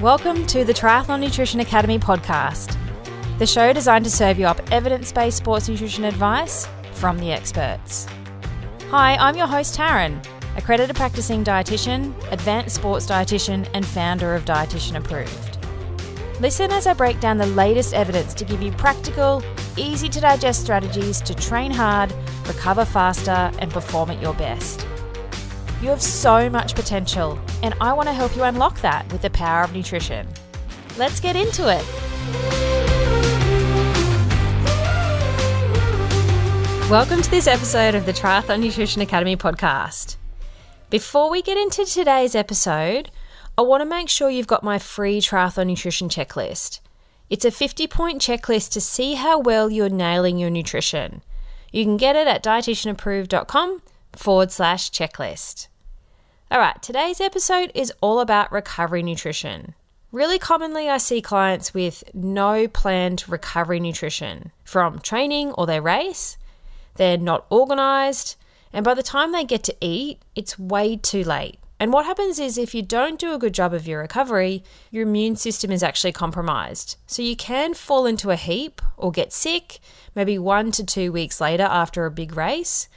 Welcome to the Triathlon Nutrition Academy podcast, the show designed to serve you up evidence-based sports nutrition advice from the experts. Hi, I'm your host Taryn, accredited practicing dietitian, advanced sports dietitian, and founder of Dietitian Approved. Listen as I break down the latest evidence to give you practical, easy to digest strategies to train hard, recover faster, and perform at your best. You have so much potential, and I want to help you unlock that with the power of nutrition. Let's get into it. Welcome to this episode of the Triathlon Nutrition Academy podcast. Before we get into today's episode, I want to make sure you've got my free triathlon nutrition checklist. It's a 50-point checklist to see how well you're nailing your nutrition. You can get it at dietitianapproved.com/checklist. All right, today's episode is all about recovery nutrition. Really commonly, I see clients with no planned recovery nutrition from training or their race. They're not organized, and by the time they get to eat, it's way too late. And what happens is if you don't do a good job of your recovery, your immune system is actually compromised. So you can fall into a heap or get sick maybe 1 to 2 weeks later after a big race.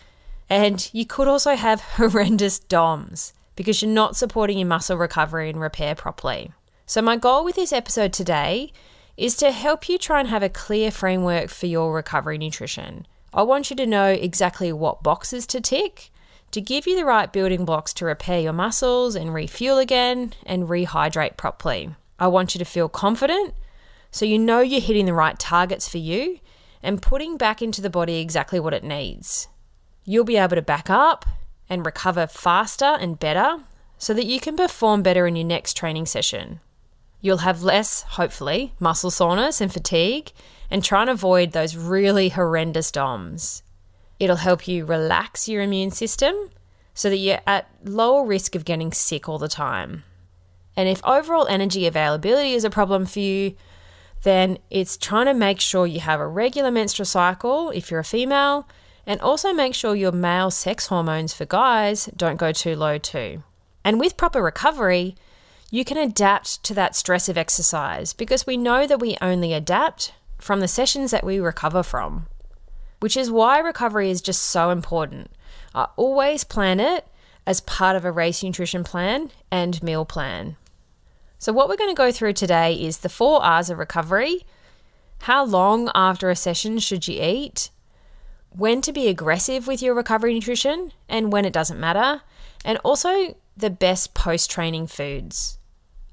And you could also have horrendous DOMs because you're not supporting your muscle recovery and repair properly. So my goal with this episode today is to help you try and have a clear framework for your recovery nutrition. I want you to know exactly what boxes to tick to give you the right building blocks to repair your muscles and refuel again and rehydrate properly. I want you to feel confident so you know you're hitting the right targets for you and putting back into the body exactly what it needs. You'll be able to back up and recover faster and better so that you can perform better in your next training session. You'll have less, hopefully, muscle soreness and fatigue and try and avoid those really horrendous DOMs. It'll help you relax your immune system so that you're at lower risk of getting sick all the time. And if overall energy availability is a problem for you, then it's trying to make sure you have a regular menstrual cycle if you're a female, and also make sure your male sex hormones for guys don't go too low too. And with proper recovery, you can adapt to that stress of exercise because we know that we only adapt from the sessions that we recover from, which is why recovery is just so important. I always plan it as part of a race nutrition plan and meal plan. So what we're going to go through today is the 4 R's of recovery, how long after a session should you eat, when to be aggressive with your recovery nutrition and when it doesn't matter, and also the best post-training foods.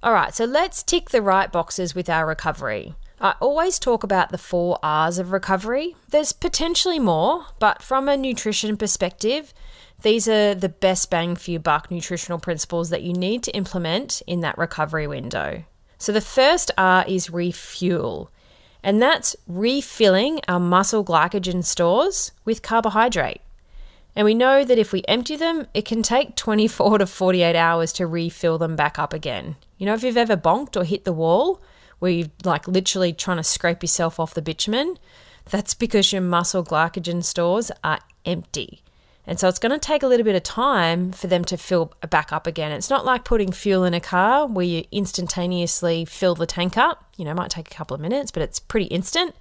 All right, so let's tick the right boxes with our recovery. I always talk about the 4 R's of recovery. There's potentially more, but from a nutrition perspective, these are the best bang for your buck nutritional principles that you need to implement in that recovery window. So the first R is refuel. And that's refilling our muscle glycogen stores with carbohydrate. And we know that if we empty them, it can take 24 to 48 hours to refill them back up again. You know, if you've ever bonked or hit the wall where you're like literally trying to scrape yourself off the bitumen, that's because your muscle glycogen stores are empty. And so it's going to take a little bit of time for them to fill back up again. It's not like putting fuel in a car where you instantaneously fill the tank up. You know, it might take a couple of minutes, but it's pretty instant.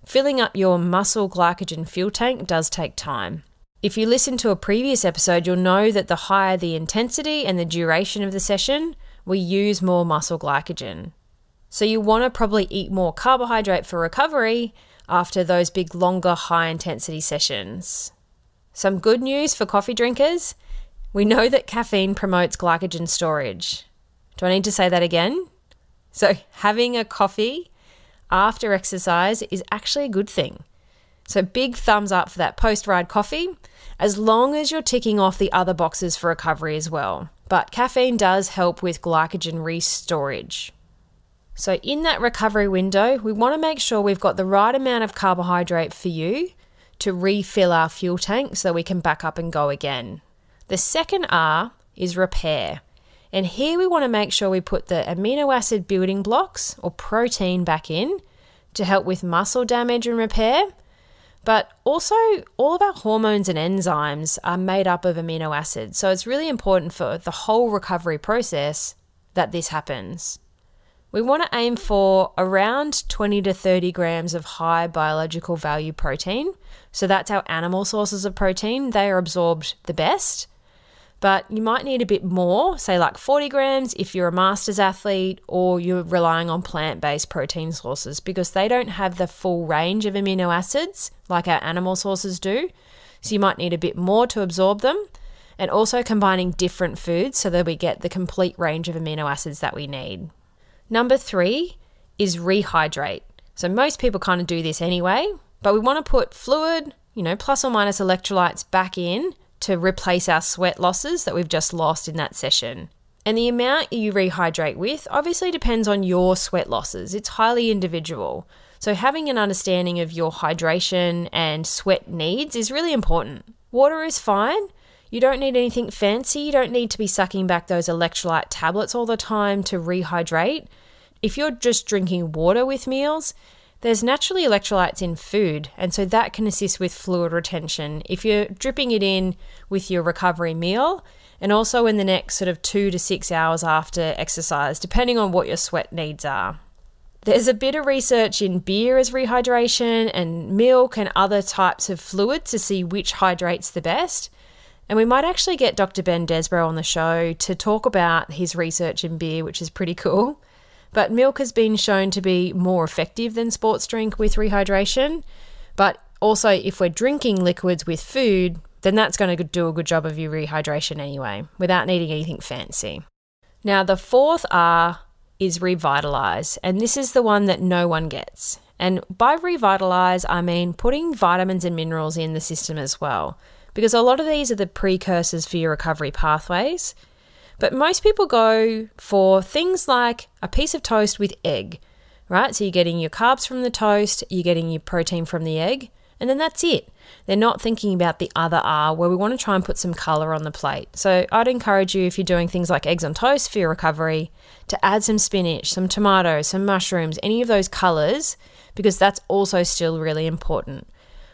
Filling up your muscle glycogen fuel tank does take time. If you listen to a previous episode, you'll know that the higher the intensity and the duration of the session, we use more muscle glycogen. So you want to probably eat more carbohydrate for recovery after those big, longer, high-intensity sessions. Some good news for coffee drinkers. We know that caffeine promotes glycogen storage. Do I need to say that again? So having a coffee after exercise is actually a good thing. So big thumbs up for that post-ride coffee, as long as you're ticking off the other boxes for recovery as well. But caffeine does help with glycogen restorage. So in that recovery window, we want to make sure we've got the right amount of carbohydrate for you to refill our fuel tank so we can back up and go again. The second R is repair. And here we want to make sure we put the amino acid building blocks or protein back in to help with muscle damage and repair. But also all of our hormones and enzymes are made up of amino acids. So it's really important for the whole recovery process that this happens. We want to aim for around 20 to 30 grams of high biological value protein. So that's our animal sources of protein. They are absorbed the best. But you might need a bit more, say like 40 grams if you're a masters athlete or you're relying on plant-based protein sources, because they don't have the full range of amino acids like our animal sources do. So you might need a bit more to absorb them, and also combining different foods so that we get the complete range of amino acids that we need. Number 3 is rehydrate. So most people kind of do this anyway, but we want to put fluid, plus or minus electrolytes back in to replace our sweat losses that we've just lost in that session. And the amount you rehydrate with obviously depends on your sweat losses. It's highly individual. So having an understanding of your hydration and sweat needs is really important. Water is fine. You don't need anything fancy. You don't need to be sucking back those electrolyte tablets all the time to rehydrate. If you're just drinking water with meals, there's naturally electrolytes in food, and so that can assist with fluid retention if you're dripping it in with your recovery meal, and also in the next sort of 2 to 6 hours after exercise, depending on what your sweat needs are. There's a bit of research in beer as rehydration and milk and other types of fluids to see which hydrates the best. And we might actually get Dr. Ben Desborough on the show to talk about his research in beer, which is pretty cool. But milk has been shown to be more effective than sports drink with rehydration. But also, if we're drinking liquids with food, then that's going to do a good job of your rehydration anyway, without needing anything fancy. Now, the 4th R is Revitalize, and this is the one that no one gets. And by Revitalize, I mean putting vitamins and minerals in the system as well, because a lot of these are the precursors for your recovery pathways. But most people go for things like a piece of toast with egg, right? So you're getting your carbs from the toast, you're getting your protein from the egg, and then that's it. They're not thinking about the other R, where we want to try and put some colour on the plate. So I'd encourage you, if you're doing things like eggs on toast for your recovery, to add some spinach, some tomatoes, some mushrooms, any of those colours, because that's also still really important.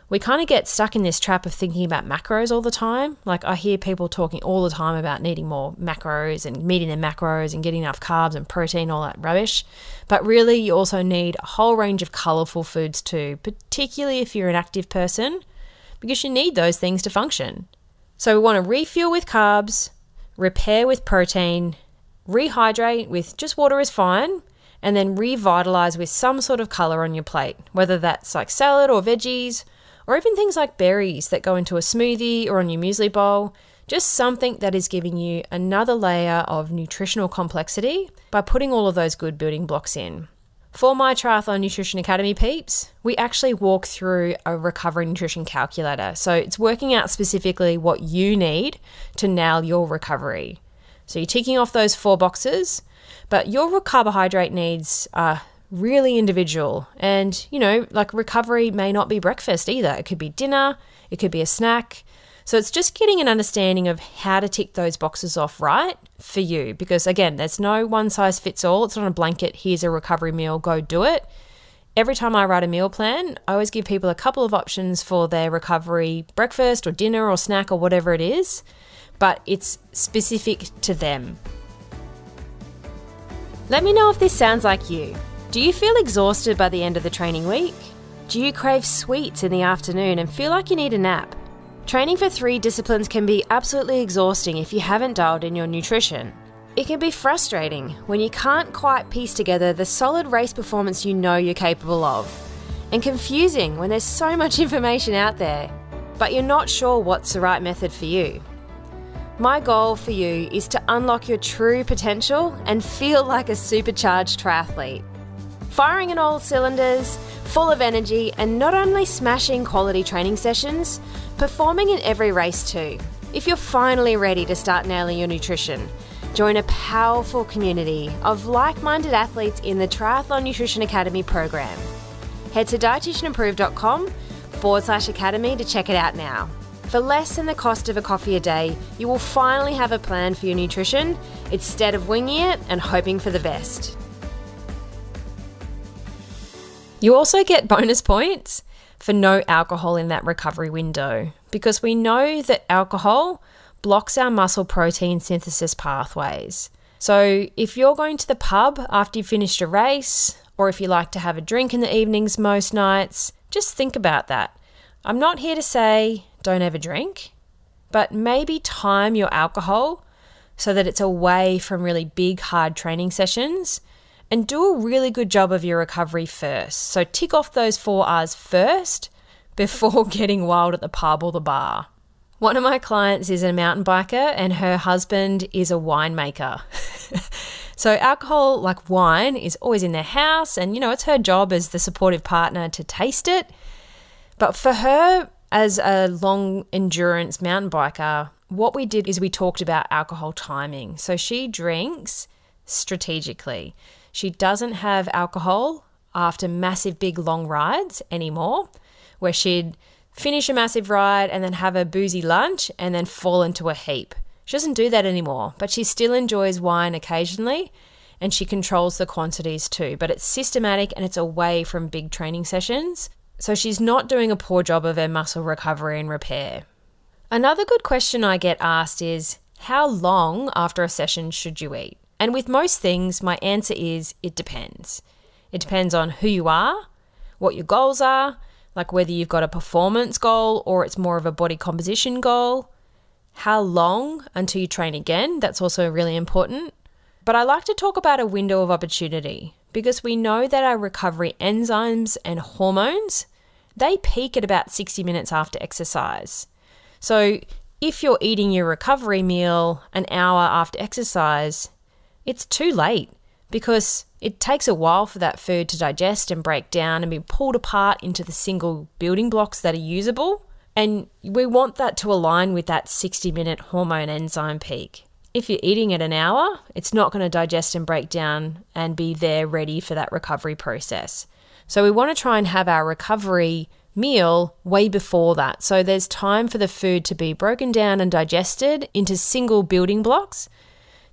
We kind of get stuck in this trap of thinking about macros all the time. Like, I hear people talking all the time about needing more macros and meeting their macros and getting enough carbs and protein, all that rubbish. But really, you also need a whole range of colourful foods too, particularly if you're an active person, because you need those things to function. So we want to refuel with carbs, repair with protein, rehydrate with just water is fine, and then revitalize with some sort of colour on your plate, whether that's like salad or veggies, or even things like berries that go into a smoothie or on your muesli bowl, just something that is giving you another layer of nutritional complexity by putting all of those good building blocks in. For my Triathlon Nutrition Academy peeps, we actually walk through a recovery nutrition calculator. So it's working out specifically what you need to nail your recovery. So you're ticking off those 4 boxes, but your carbohydrate needs are really individual. And, like recovery may not be breakfast either. It could be dinner, it could be a snack. So it's just getting an understanding of how to tick those boxes off right for you. Because again, there's no one size fits all. It's not a blanket, here's a recovery meal, go do it. Every time I write a meal plan, I always give people a couple of options for their recovery breakfast or dinner or snack or whatever it is, but it's specific to them. Let me know if this sounds like you. Do you feel exhausted by the end of the training week? Do you crave sweets in the afternoon and feel like you need a nap? Training for 3 disciplines can be absolutely exhausting if you haven't dialed in your nutrition. It can be frustrating when you can't quite piece together the solid race performance you know you're capable of, and confusing when there's so much information out there, but you're not sure what's the right method for you. My goal for you is to unlock your true potential and feel like a supercharged triathlete. Firing on all cylinders, full of energy, and not only smashing quality training sessions, performing in every race too. If you're finally ready to start nailing your nutrition, join a powerful community of like-minded athletes in the Triathlon Nutrition Academy program. Head to dietitianapproved.com/academy to check it out now. For less than the cost of a coffee a day, you will finally have a plan for your nutrition instead of winging it and hoping for the best. You also get bonus points for no alcohol in that recovery window, because we know that alcohol blocks our muscle protein synthesis pathways. So if you're going to the pub after you've finished a race, or if you like to have a drink in the evenings most nights, just think about that. I'm not here to say don't ever drink, but maybe time your alcohol so that it's away from really big, hard training sessions, and do a really good job of your recovery first. So tick off those 4 R's first before getting wild at the pub or the bar. One of my clients is a mountain biker and her husband is a winemaker. So alcohol, like wine, is always in their house, and it's her job as the supportive partner to taste it. But for her, as a long endurance mountain biker, what we did is we talked about alcohol timing. So she drinks strategically. She doesn't have alcohol after massive big long rides anymore, where she'd finish a massive ride and then have a boozy lunch and then fall into a heap. She doesn't do that anymore, but she still enjoys wine occasionally, and she controls the quantities too, but it's systematic and it's away from big training sessions. So she's not doing a poor job of her muscle recovery and repair. Another good question I get asked is, how long after a session should you eat? And with most things, my answer is it depends. It depends on who you are, what your goals are, like whether you've got a performance goal or it's more of a body composition goal. How long until you train again? That's also really important. But I like to talk about a window of opportunity because we know that our recovery enzymes and hormones, they peak at about 60 minutes after exercise. So if you're eating your recovery meal an hour after exercise, it's too late because it takes a while for that food to digest and break down and be pulled apart into the single building blocks that are usable. And we want that to align with that 60-minute hormone enzyme peak. If you're eating at an hour, it's not going to digest and break down and be there ready for that recovery process. So we want to try and have our recovery meal way before that. So there's time for the food to be broken down and digested into single building blocks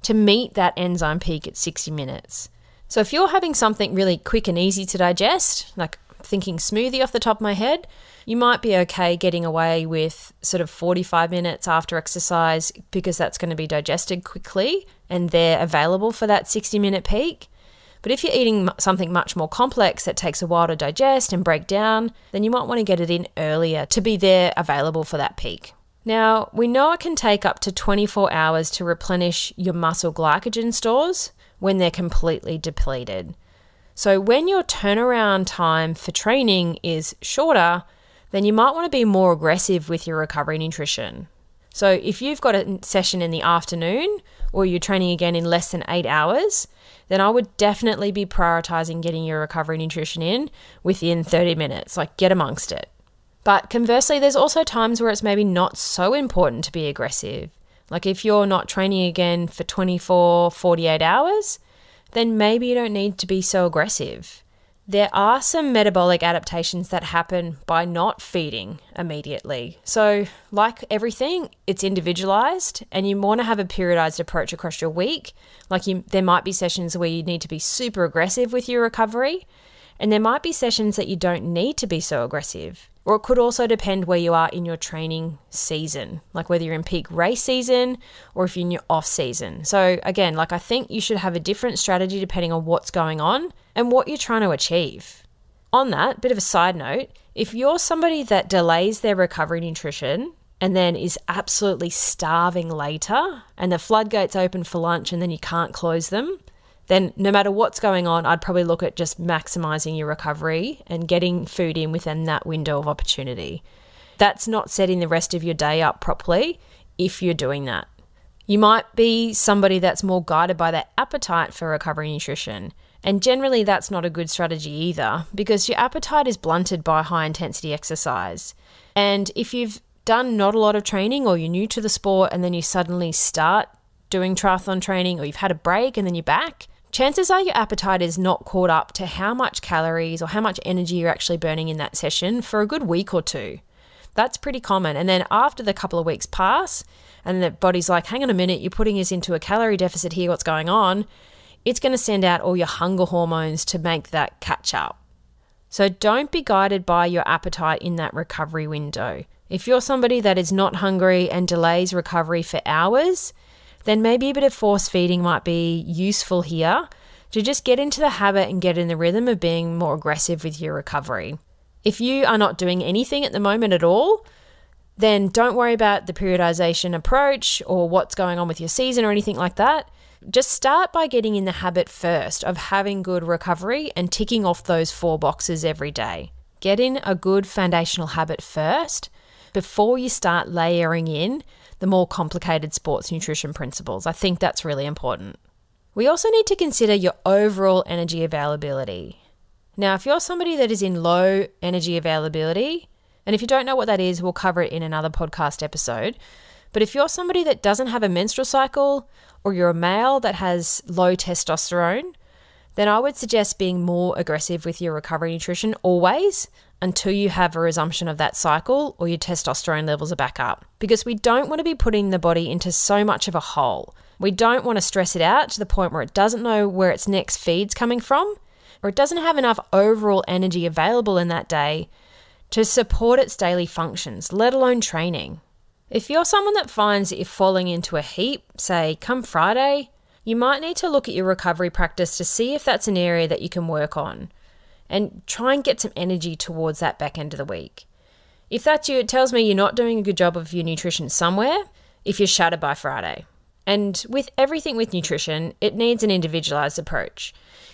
to meet that enzyme peak at 60 minutes. So if you're having something really quick and easy to digest, like thinking smoothie off the top of my head, you might be okay getting away with sort of 45 minutes after exercise because that's going to be digested quickly and they're available for that 60-minute peak. But if you're eating something much more complex that takes a while to digest and break down, then you might want to get it in earlier to be there available for that peak. Now, we know it can take up to 24 hours to replenish your muscle glycogen stores when they're completely depleted. So when your turnaround time for training is shorter, then you might want to be more aggressive with your recovery nutrition. So if you've got a session in the afternoon or you're training again in less than 8 hours, then I would definitely be prioritizing getting your recovery nutrition in within 30 minutes, like get amongst it. But conversely, there's also times where it's maybe not so important to be aggressive. Like if you're not training again for 24, 48 hours, then maybe you don't need to be so aggressive. There are some metabolic adaptations that happen by not feeding immediately. So like everything, it's individualized and you want to have a periodized approach across your week. There might be sessions where you need to be super aggressive with your recovery, and there might be sessions that you don't need to be so aggressive. Or it could also depend where you are in your training season, like whether you're in peak race season or if you're in your off season. So again, I think you should have a different strategy depending on what's going on and what you're trying to achieve. On that, bit of a side note, if you're somebody that delays their recovery nutrition and then is absolutely starving later and the floodgates open for lunch and then you can't close them, then no matter what's going on, I'd probably look at just maximizing your recovery and getting food in within that window of opportunity. That's not setting the rest of your day up properly if you're doing that. You might be somebody that's more guided by their appetite for recovery nutrition. And generally that's not a good strategy either because your appetite is blunted by high intensity exercise. And if you've done not a lot of training or you're new to the sport and then you suddenly start doing triathlon training or you've had a break and then you're back, chances are your appetite is not caught up to how much calories or how much energy you're actually burning in that session for a good week or two. That's pretty common. And then after the couple of weeks pass and the body's like, hang on a minute, you're putting us into a calorie deficit here, what's going on? It's going to send out all your hunger hormones to make that catch up. So don't be guided by your appetite in that recovery window. If you're somebody that is not hungry and delays recovery for hours, then maybe a bit of force feeding might be useful here to just get into the habit and get in the rhythm of being more aggressive with your recovery. If you are not doing anything at the moment at all, then don't worry about the periodization approach or what's going on with your season or anything like that. Just start by getting in the habit first of having good recovery and ticking off those 4 boxes every day. Get in a good foundational habit first before you start layering in the more complicated sports nutrition principles. I think that's really important. We also need to consider your overall energy availability. Now, if you're somebody that is in low energy availability, and if you don't know what that is, we'll cover it in another podcast episode. But if you're somebody that doesn't have a menstrual cycle, or you're a male that has low testosterone, then I would suggest being more aggressive with your recovery nutrition always until you have a resumption of that cycle or your testosterone levels are back up. Because we don't want to be putting the body into so much of a hole. We don't want to stress it out to the point where it doesn't know where its next feed's coming from, or it doesn't have enough overall energy available in that day to support its daily functions, let alone training. If you're someone that finds that you're falling into a heap, say come Friday, you might need to look at your recovery practice to see if that's an area that you can work on and try and get some energy towards that back end of the week. If that's you, it tells me you're not doing a good job of your nutrition somewhere if you're shattered by Friday. And with everything with nutrition, it needs an individualized approach.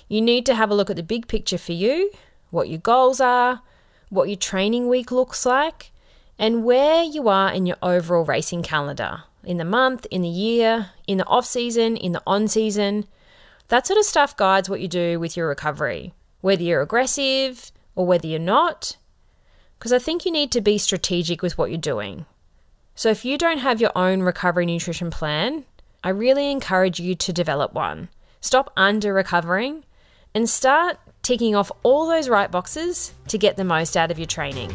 You need to have a look at the big picture for you, what your goals are, what your training week looks like, and where you are in your overall racing calendar, in the month, in the year, in the off-season, in the on-season. That sort of stuff guides what you do with your recovery, whether you're aggressive or whether you're not, because I think you need to be strategic with what you're doing. So if you don't have your own recovery nutrition plan, I really encourage you to develop one. Stop under-recovering and start ticking off all those right boxes to get the most out of your training.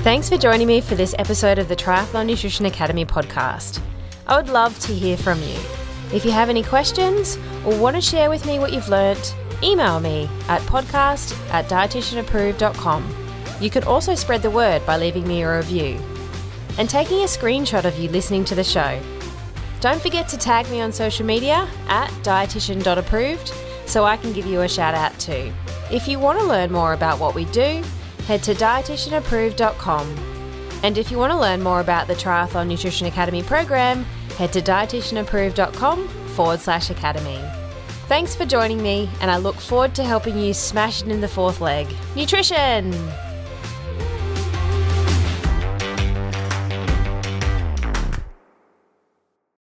Thanks for joining me for this episode of the Triathlon Nutrition Academy podcast. I would love to hear from you. If you have any questions or want to share with me what you've learnt, email me at podcast@dietitianapproved.com. You can also spread the word by leaving me a review and taking a screenshot of you listening to the show. Don't forget to tag me on social media at dietitian.approved so I can give you a shout out too. If you want to learn more about what we do, head to dietitianapproved.com. And if you want to learn more about the Triathlon Nutrition Academy program, head to dietitianapproved.com/academy. Thanks for joining me, and I look forward to helping you smash it in the 4th leg. Nutrition!